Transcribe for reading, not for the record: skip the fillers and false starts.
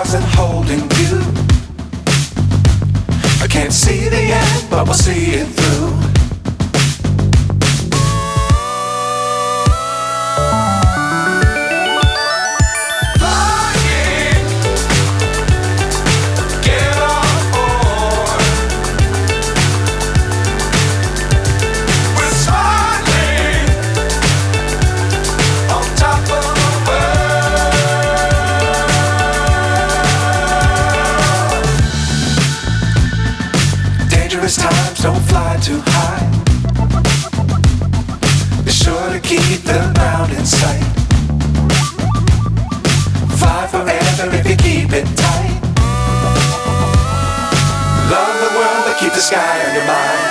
stars and holding you. I can't see the end, but we'll see it through. Times don't fly too high. Be sure to keep the ground in sight. Fly forever if you keep it tight. Love the world but keep the sky on your mind.